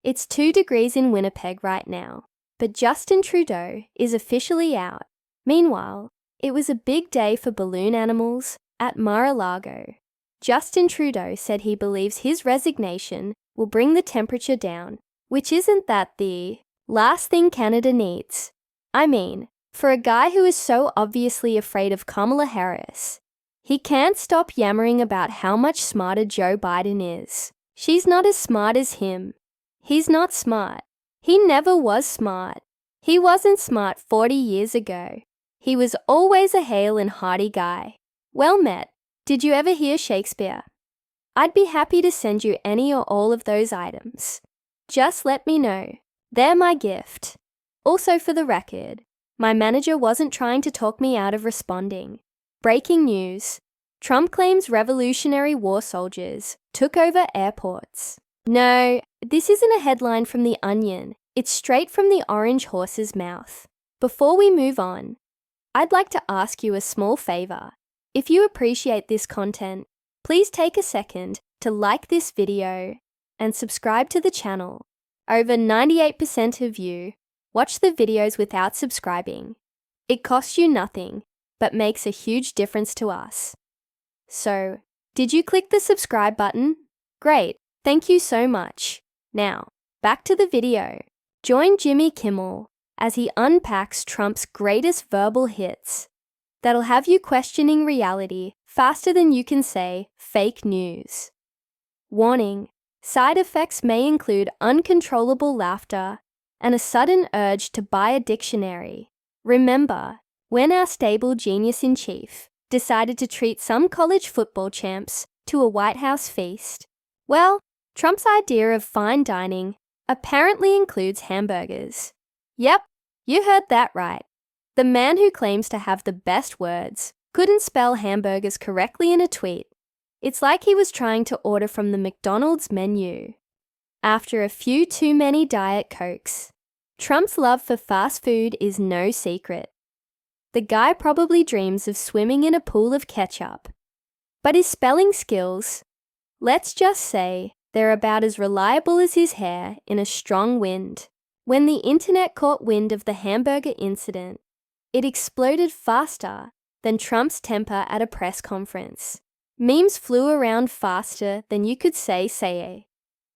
It's 2 degrees in Winnipeg right now, but Justin Trudeau is officially out. Meanwhile, it was a big day for balloon animals at Mar-a-Lago. Justin Trudeau said he believes his resignation will bring the temperature down, which isn't that the last thing Canada needs. I mean, for a guy who is so obviously afraid of Kamala Harris, he can't stop yammering about how much smarter Joe Biden is. She's not as smart as him. He's not smart. He never was smart. He wasn't smart 40 years ago. He was always a hale and hearty guy. Well met. Did you ever hear Shakespeare? I'd be happy to send you any or all of those items. Just let me know. They're my gift. Also, for the record, my manager wasn't trying to talk me out of responding. Breaking news. Trump claims Revolutionary War soldiers took over airports. No, this isn't a headline from The Onion. It's straight from the orange horse's mouth. Before we move on, I'd like to ask you a small favor. If you appreciate this content, please take a second to like this video and subscribe to the channel. Over 98% of you watch the videos without subscribing. It costs you nothing, but makes a huge difference to us. So, did you click the subscribe button? Great, thank you so much. Now, back to the video. Join Jimmy Kimmel as he unpacks Trump's greatest verbal hits that'll have you questioning reality faster than you can say fake news. Warning, side effects may include uncontrollable laughter and a sudden urge to buy a dictionary. Remember, when our stable genius-in-chief decided to treat some college football champs to a White House feast, well, Trump's idea of fine dining apparently includes hamburgers. Yep, you heard that right. The man who claims to have the best words couldn't spell hamburgers correctly in a tweet. It's like he was trying to order from the McDonald's menu. After a few too many Diet Cokes, Trump's love for fast food is no secret. The guy probably dreams of swimming in a pool of ketchup. But his spelling skills, let's just say, they're about as reliable as his hair in a strong wind. When the internet caught wind of the hamburger incident, it exploded faster than Trump's temper at a press conference. Memes flew around faster than you could say,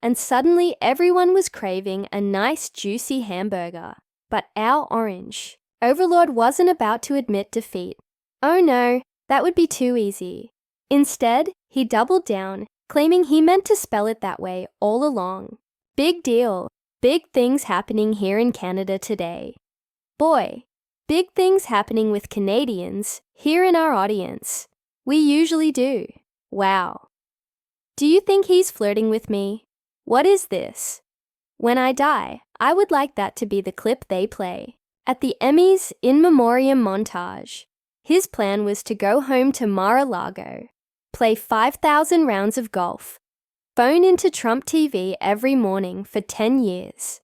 and suddenly everyone was craving a nice juicy hamburger. But our orange overlord wasn't about to admit defeat. Oh no, that would be too easy. Instead, he doubled down, claiming he meant to spell it that way all along. Big deal. Big things happening here in Canada today. Boy, big things happening with Canadians here in our audience. We usually do. Wow. Do you think he's flirting with me? What is this? When I die, I would like that to be the clip they play. At the Emmys in memoriam montage, his plan was to go home to Mar-a-Lago, play 5,000 rounds of golf, phone into Trump TV every morning for 10 years,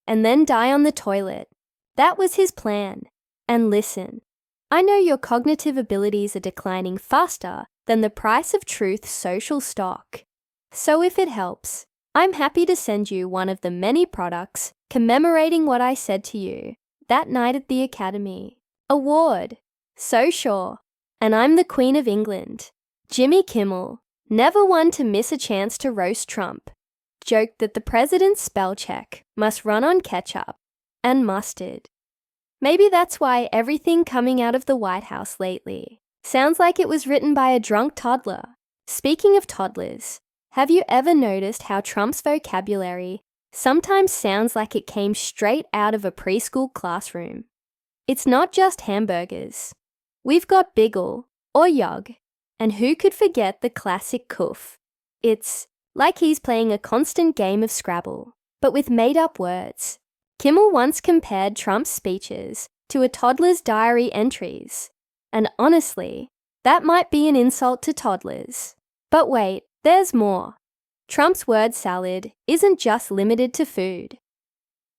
and then die on the toilet. That was his plan. And listen, I know your cognitive abilities are declining faster than the price of truth social stock. So if it helps, I'm happy to send you one of the many products commemorating what I said to you that night at the Academy Award. So sure. And I'm the Queen of England. Jimmy Kimmel, never one to miss a chance to roast Trump, joked that the president's spell check must run on ketchup and mustard. Maybe that's why everything coming out of the White House lately sounds like it was written by a drunk toddler. Speaking of toddlers, have you ever noticed how Trump's vocabulary sometimes sounds like it came straight out of a preschool classroom? It's not just hamburgers. We've got biggle or yog, and who could forget the classic coof? It's like he's playing a constant game of Scrabble, but with made-up words. Kimmel once compared Trump's speeches to a toddler's diary entries, and honestly, that might be an insult to toddlers. But wait, there's more. Trump's word salad isn't just limited to food.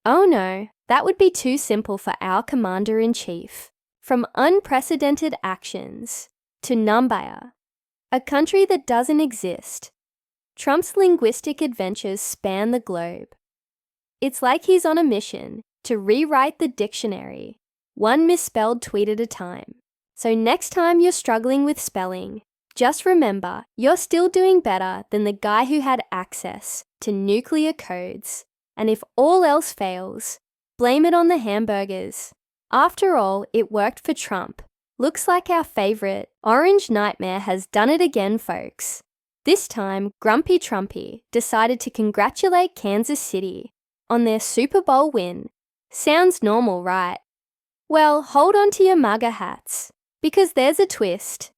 Oh no, that would be too simple for our commander-in-chief. From unprecedented actions to Numbaya, a country that doesn't exist, Trump's linguistic adventures span the globe. It's like he's on a mission to rewrite the dictionary, one misspelled tweet at a time. So next time you're struggling with spelling, just remember you're still doing better than the guy who had access to nuclear codes. And if all else fails, blame it on the hamburgers. After all, it worked for Trump. Looks like our favorite orange nightmare has done it again, folks. This time, Grumpy Trumpy decided to congratulate Kansas City on their Super Bowl win. Sounds normal, right? Well, hold on to your MAGA hats, because there's a twist.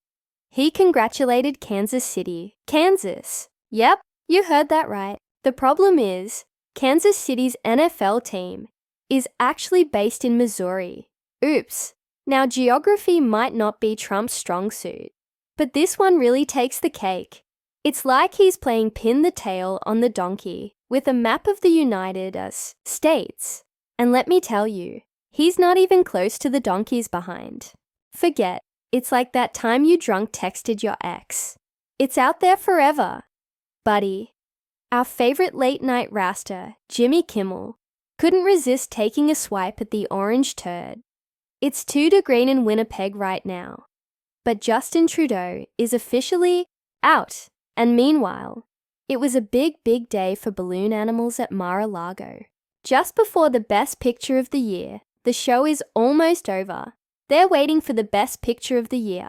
He congratulated Kansas City, Kansas. Yep, you heard that right. The problem is, Kansas City's NFL team is actually based in Missouri. Oops. Now, geography might not be Trump's strong suit, but this one really takes the cake. It's like he's playing pin the tail on the donkey with a map of the United States. And let me tell you, he's not even close to the donkeys behind. Forget, it's like that time you drunk texted your ex. It's out there forever. Buddy, our favorite late-night raster, Jimmy Kimmel, couldn't resist taking a swipe at the orange turd. It's 2 degrees in Winnipeg right now, but Justin Trudeau is officially out. And meanwhile, it was a big day for balloon animals at Mar-a-Lago. Just before the Best Picture of the Year, the show is almost over. They're waiting for the Best Picture of the Year.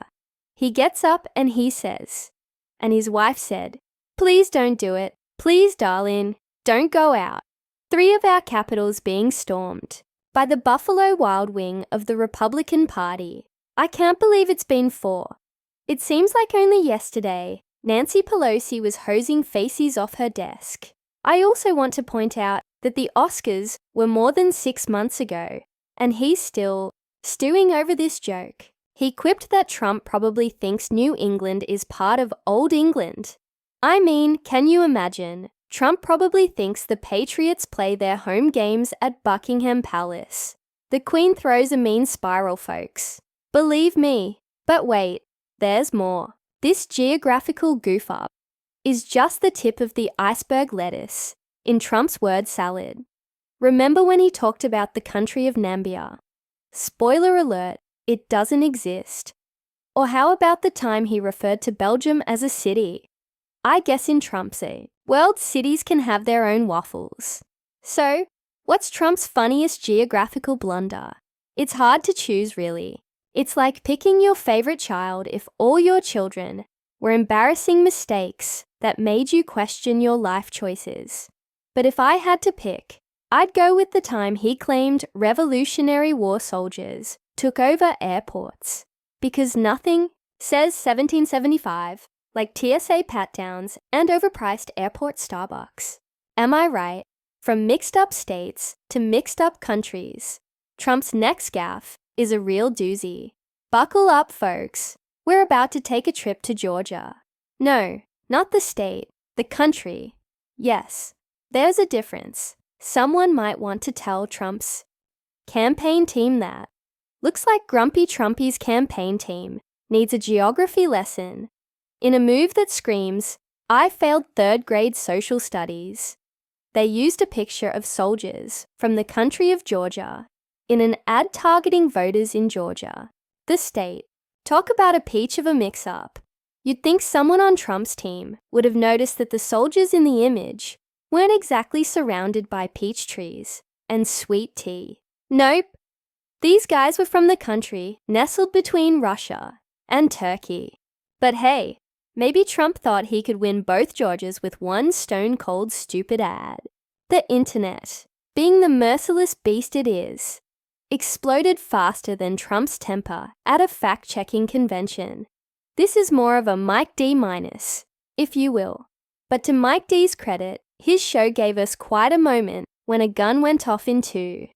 He gets up and he says, and his wife said, "Please don't do it. Please, darling, don't go out." 3 of our capitals being stormed by the Buffalo Wild Wing of the Republican Party. I can't believe it's been 4. It seems like only yesterday, Nancy Pelosi was hosing faces off her desk. I also want to point out that the Oscars were more than 6 months ago, and he's still stewing over this joke. He quipped that Trump probably thinks New England is part of Old England. I mean, can you imagine? Trump probably thinks the Patriots play their home games at Buckingham Palace. The Queen throws a mean spiral, folks. Believe me. But wait, there's more. This geographical goof-up is just the tip of the iceberg lettuce in Trump's word salad. Remember when he talked about the country of Namibia? Spoiler alert, it doesn't exist. Or how about the time he referred to Belgium as a city? I guess in Trump's world, cities can have their own waffles. So, what's Trump's funniest geographical blunder? It's hard to choose, really. It's like picking your favorite child if all your children were embarrassing mistakes that made you question your life choices. But if I had to pick, I'd go with the time he claimed Revolutionary War soldiers took over airports. Because nothing says 1775 like TSA pat-downs and overpriced airport Starbucks. Am I right? From mixed-up states to mixed-up countries, Trump's next gaffe is a real doozy. Buckle up, folks. We're about to take a trip to Georgia. No, not the state, the country. Yes, there's a difference. Someone might want to tell Trump's campaign team that. Looks like Grumpy Trumpy's campaign team needs a geography lesson. In a move that screams, "I failed 3rd grade social studies," they used a picture of soldiers from the country of Georgia in an ad targeting voters in Georgia, the state. Talk about a peach of a mix-up. You'd think someone on Trump's team would have noticed that the soldiers in the image weren't exactly surrounded by peach trees and sweet tea. Nope. These guys were from the country nestled between Russia and Turkey. But hey, maybe Trump thought he could win both Georgias with one stone-cold stupid ad. The internet, being the merciless beast it is, exploded faster than Trump's temper at a fact-checking convention. This is more of a Mike D-, if you will. But to Mike D's credit, his show gave us quite a moment when a gun went off in 2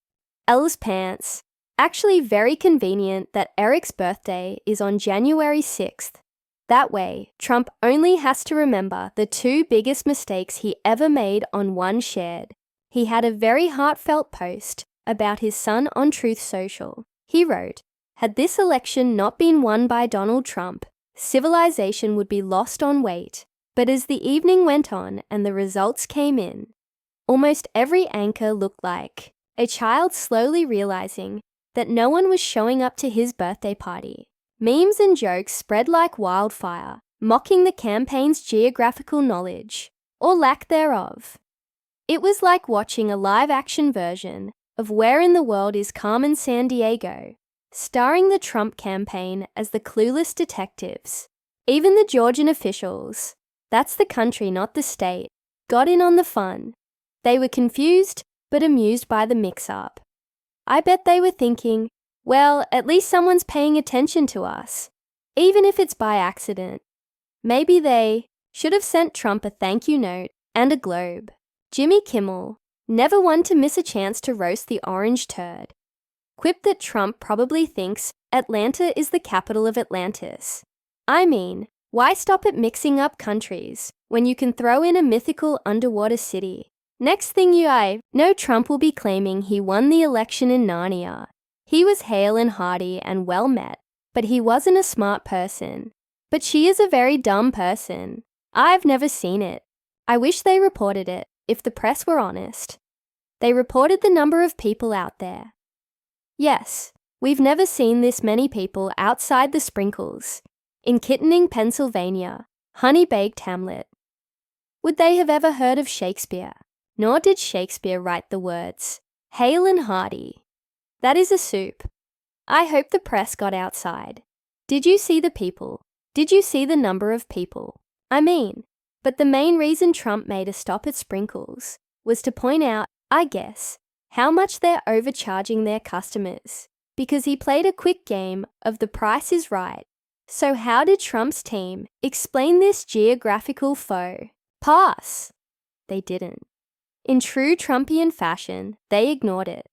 L's pants. Actually very convenient that Eric's birthday is on January 6th. That way, Trump only has to remember the 2 biggest mistakes he ever made on one shared. He had a very heartfelt post about his son on Truth Social. He wrote, "Had this election not been won by Donald Trump, civilization would be lost on weight. But as the evening went on and the results came in, Almost every anchor looked like a child slowly realizing that no one was showing up to his birthday party. Memes and jokes spread like wildfire, mocking the campaign's geographical knowledge, or lack thereof. It was like watching a live-action version of Where in the World is Carmen Sandiego, starring the Trump campaign as the clueless detectives. Even the Georgian officials, that's the country, not the state, got in on the fun. They were confused but amused by the mix-up. I bet they were thinking, well, at least someone's paying attention to us, even if it's by accident. Maybe they should have sent Trump a thank you note and a globe. Jimmy Kimmel, never one to miss a chance to roast the orange turd, quipped that Trump probably thinks Atlanta is the capital of Atlantis. I mean, why stop at mixing up countries when you can throw in a mythical underwater city? Next thing I know, Trump will be claiming he won the election in Narnia. He was hale and hearty and well met, but he wasn't a smart person. But she is a very dumb person. I've never seen it. I wish they reported it, if the press were honest. They reported the number of people out there. Yes, we've never seen this many people outside the sprinkles. In Kittening, Pennsylvania, honey-baked Hamlet. Would they have ever heard of Shakespeare? Nor did Shakespeare write the words, hale and hearty. That is a soup. I hope the press got outside. Did you see the people? Did you see the number of people? I mean, but the main reason Trump made a stop at Sprinkles was to point out, I guess, how much they're overcharging their customers, because he played a quick game of the price is right. So how did Trump's team explain this geographical faux pas? They didn't. In true Trumpian fashion, they ignored it.